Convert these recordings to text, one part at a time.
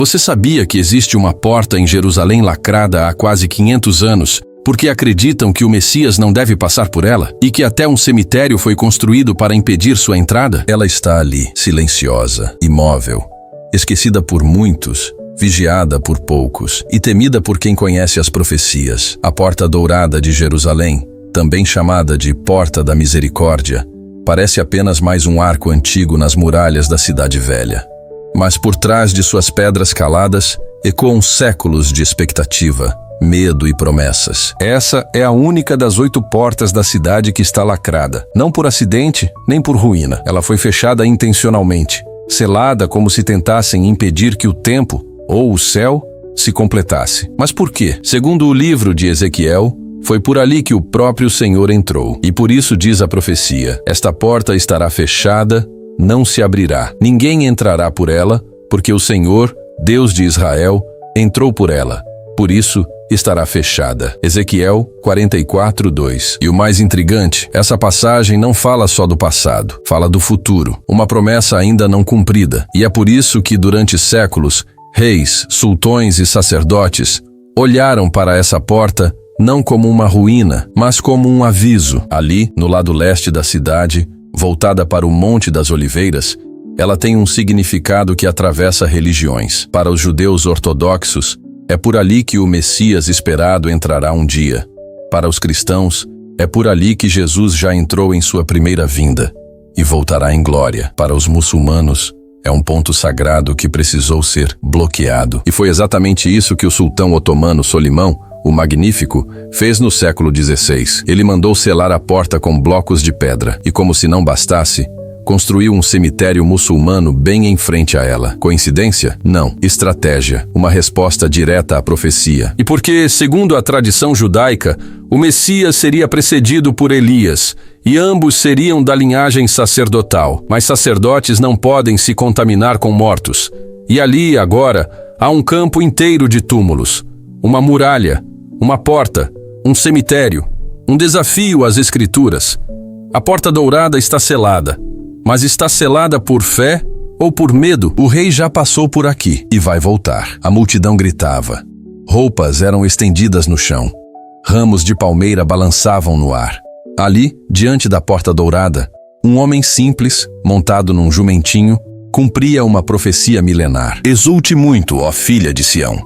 Você sabia que existe uma porta em Jerusalém lacrada há quase 500 anos, porque acreditam que o Messias não deve passar por ela? E que até um cemitério foi construído para impedir sua entrada? Ela está ali, silenciosa, imóvel, esquecida por muitos, vigiada por poucos e temida por quem conhece as profecias. A Porta Dourada de Jerusalém, também chamada de Porta da Misericórdia, parece apenas mais um arco antigo nas muralhas da Cidade Velha. Mas por trás de suas pedras caladas, ecoam séculos de expectativa, medo e promessas. Essa é a única das 8 portas da cidade que está lacrada, não por acidente, nem por ruína. Ela foi fechada intencionalmente, selada como se tentassem impedir que o tempo, ou o céu, se completasse. Mas por quê? Segundo o livro de Ezequiel, foi por ali que o próprio Senhor entrou. E por isso diz a profecia: esta porta estará fechada, não se abrirá. Ninguém entrará por ela, porque o Senhor, Deus de Israel, entrou por ela. Por isso, estará fechada. Ezequiel 44:2. E o mais intrigante, essa passagem não fala só do passado, fala do futuro, uma promessa ainda não cumprida. E é por isso que durante séculos, reis, sultões e sacerdotes olharam para essa porta não como uma ruína, mas como um aviso. Ali, no lado leste da cidade, voltada para o Monte das Oliveiras, ela tem um significado que atravessa religiões. Para os judeus ortodoxos, é por ali que o Messias esperado entrará um dia. Para os cristãos, é por ali que Jesus já entrou em sua primeira vinda e voltará em glória. Para os muçulmanos, é um ponto sagrado que precisou ser bloqueado. E foi exatamente isso que o sultão otomano Solimão, o Magnífico, fez no século XVI. Ele mandou selar a porta com blocos de pedra e, como se não bastasse, construiu um cemitério muçulmano bem em frente a ela. Coincidência? Não. Estratégia. Uma resposta direta à profecia. E porque, segundo a tradição judaica, o Messias seria precedido por Elias, e ambos seriam da linhagem sacerdotal. Mas sacerdotes não podem se contaminar com mortos. E ali, agora, há um campo inteiro de túmulos, uma muralha, uma porta, um cemitério, um desafio às Escrituras. A Porta Dourada está selada. Mas está selada por fé ou por medo? O rei já passou por aqui e vai voltar. A multidão gritava. Roupas eram estendidas no chão. Ramos de palmeira balançavam no ar. Ali, diante da Porta Dourada, um homem simples, montado num jumentinho, cumpria uma profecia milenar. Exulte muito, ó filha de Sião.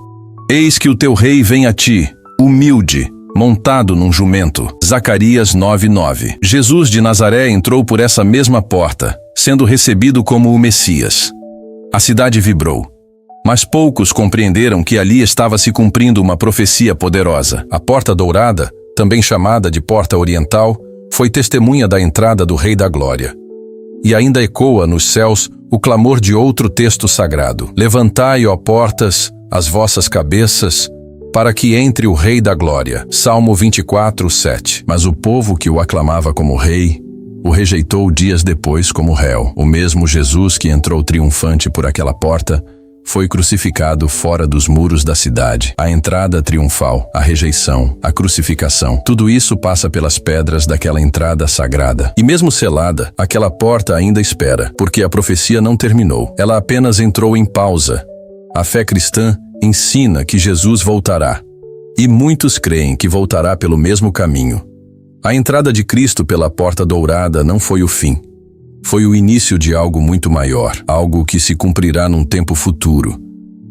Eis que o teu rei vem a ti, humilde, montado num jumento. Zacarias 9:9. Jesus de Nazaré entrou por essa mesma porta, sendo recebido como o Messias. A cidade vibrou, mas poucos compreenderam que ali estava se cumprindo uma profecia poderosa. A Porta Dourada, também chamada de Porta Oriental, foi testemunha da entrada do Rei da Glória. E ainda ecoa nos céus o clamor de outro texto sagrado: levantai, ó portas, as vossas cabeças, para que entre o Rei da Glória. Salmo 24:7. Mas o povo que o aclamava como rei, o rejeitou dias depois como réu. O mesmo Jesus que entrou triunfante por aquela porta, foi crucificado fora dos muros da cidade. A entrada triunfal, a rejeição, a crucificação, tudo isso passa pelas pedras daquela entrada sagrada. E mesmo selada, aquela porta ainda espera, porque a profecia não terminou. Ela apenas entrou em pausa. A fé cristã ensina que Jesus voltará, e muitos creem que voltará pelo mesmo caminho. A entrada de Cristo pela Porta Dourada não foi o fim. Foi o início de algo muito maior, algo que se cumprirá num tempo futuro,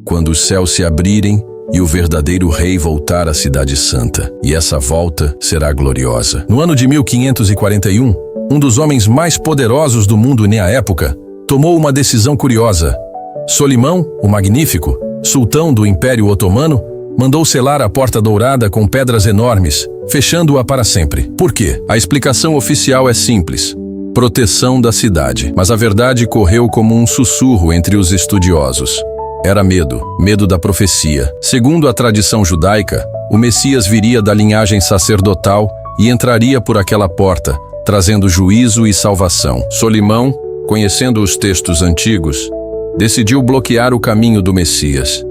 quando os céus se abrirem e o verdadeiro rei voltar à Cidade Santa. E essa volta será gloriosa. No ano de 1541, um dos homens mais poderosos do mundo na época tomou uma decisão curiosa. Solimão, o Magnífico, sultão do Império Otomano, mandou selar a Porta Dourada com pedras enormes, fechando-a para sempre. Por quê? A explicação oficial é simples: proteção da cidade. Mas a verdade correu como um sussurro entre os estudiosos. Era medo, medo da profecia. Segundo a tradição judaica, o Messias viria da linhagem sacerdotal e entraria por aquela porta, trazendo juízo e salvação. Solimão, conhecendo os textos antigos, decidiu bloquear o caminho do Messias.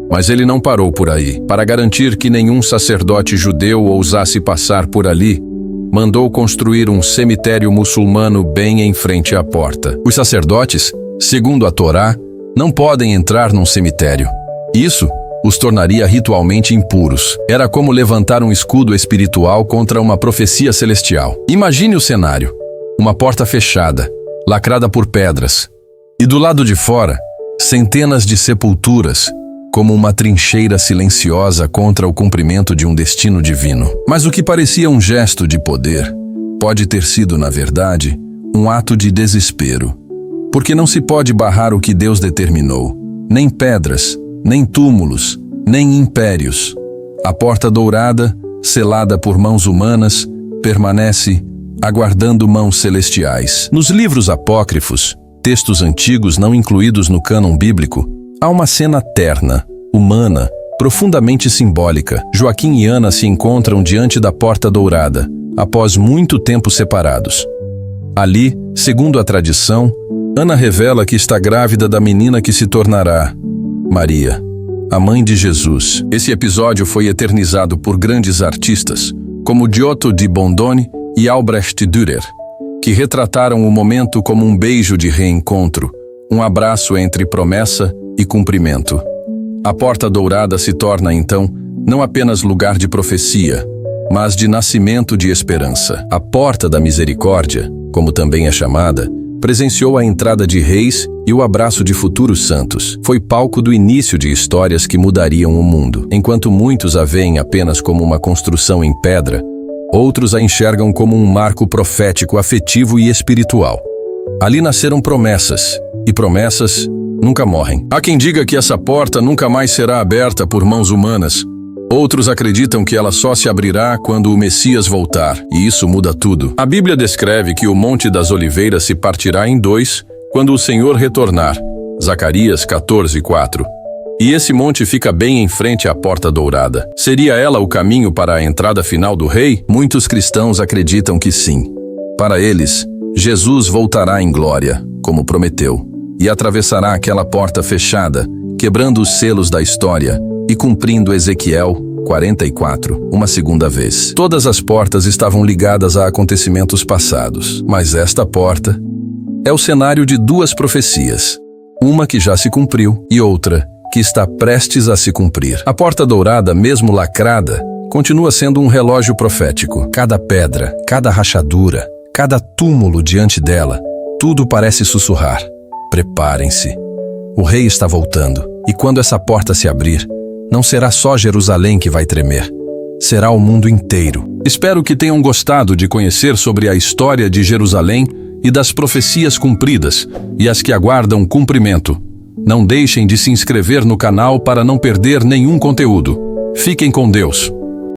Mas ele não parou por aí. Para garantir que nenhum sacerdote judeu ousasse passar por ali, mandou construir um cemitério muçulmano bem em frente à porta. Os sacerdotes, segundo a Torá, não podem entrar num cemitério. Isso os tornaria ritualmente impuros. Era como levantar um escudo espiritual contra uma profecia celestial. Imagine o cenário: uma porta fechada, lacrada por pedras, e do lado de fora, centenas de sepulturas, como uma trincheira silenciosa contra o cumprimento de um destino divino. Mas o que parecia um gesto de poder pode ter sido, na verdade, um ato de desespero. Porque não se pode barrar o que Deus determinou. Nem pedras, nem túmulos, nem impérios. A porta dourada, selada por mãos humanas, permanece aguardando mãos celestiais. Nos livros apócrifos, textos antigos não incluídos no cânon bíblico, há uma cena terna, humana, profundamente simbólica. Joaquim e Ana se encontram diante da porta dourada, após muito tempo separados. Ali, segundo a tradição, Ana revela que está grávida da menina que se tornará Maria, a mãe de Jesus. Esse episódio foi eternizado por grandes artistas, como Giotto di Bondone e Albrecht Dürer, que retrataram o momento como um beijo de reencontro, um abraço entre promessa e cumprimento. A porta dourada se torna, então, não apenas lugar de profecia, mas de nascimento de esperança. A porta da misericórdia, como também é chamada, presenciou a entrada de reis e o abraço de futuros santos. Foi palco do início de histórias que mudariam o mundo. Enquanto muitos a veem apenas como uma construção em pedra, outros a enxergam como um marco profético, afetivo e espiritual. Ali nasceram promessas, e promessas nunca morrem. Há quem diga que essa porta nunca mais será aberta por mãos humanas. Outros acreditam que ela só se abrirá quando o Messias voltar, e isso muda tudo. A Bíblia descreve que o Monte das Oliveiras se partirá em dois quando o Senhor retornar. Zacarias 14:4. E esse monte fica bem em frente à Porta Dourada. Seria ela o caminho para a entrada final do Rei? Muitos cristãos acreditam que sim. Para eles, Jesus voltará em glória, como prometeu, e atravessará aquela porta fechada, quebrando os selos da história e cumprindo Ezequiel 44, uma segunda vez. Todas as portas estavam ligadas a acontecimentos passados, mas esta porta é o cenário de duas profecias, uma que já se cumpriu e outra que está prestes a se cumprir. A Porta Dourada, mesmo lacrada, continua sendo um relógio profético. Cada pedra, cada rachadura, cada túmulo diante dela, tudo parece sussurrar: preparem-se. O Rei está voltando, e quando essa porta se abrir, não será só Jerusalém que vai tremer, será o mundo inteiro. Espero que tenham gostado de conhecer sobre a história de Jerusalém e das profecias cumpridas e as que aguardam cumprimento. Não deixem de se inscrever no canal para não perder nenhum conteúdo. Fiquem com Deus.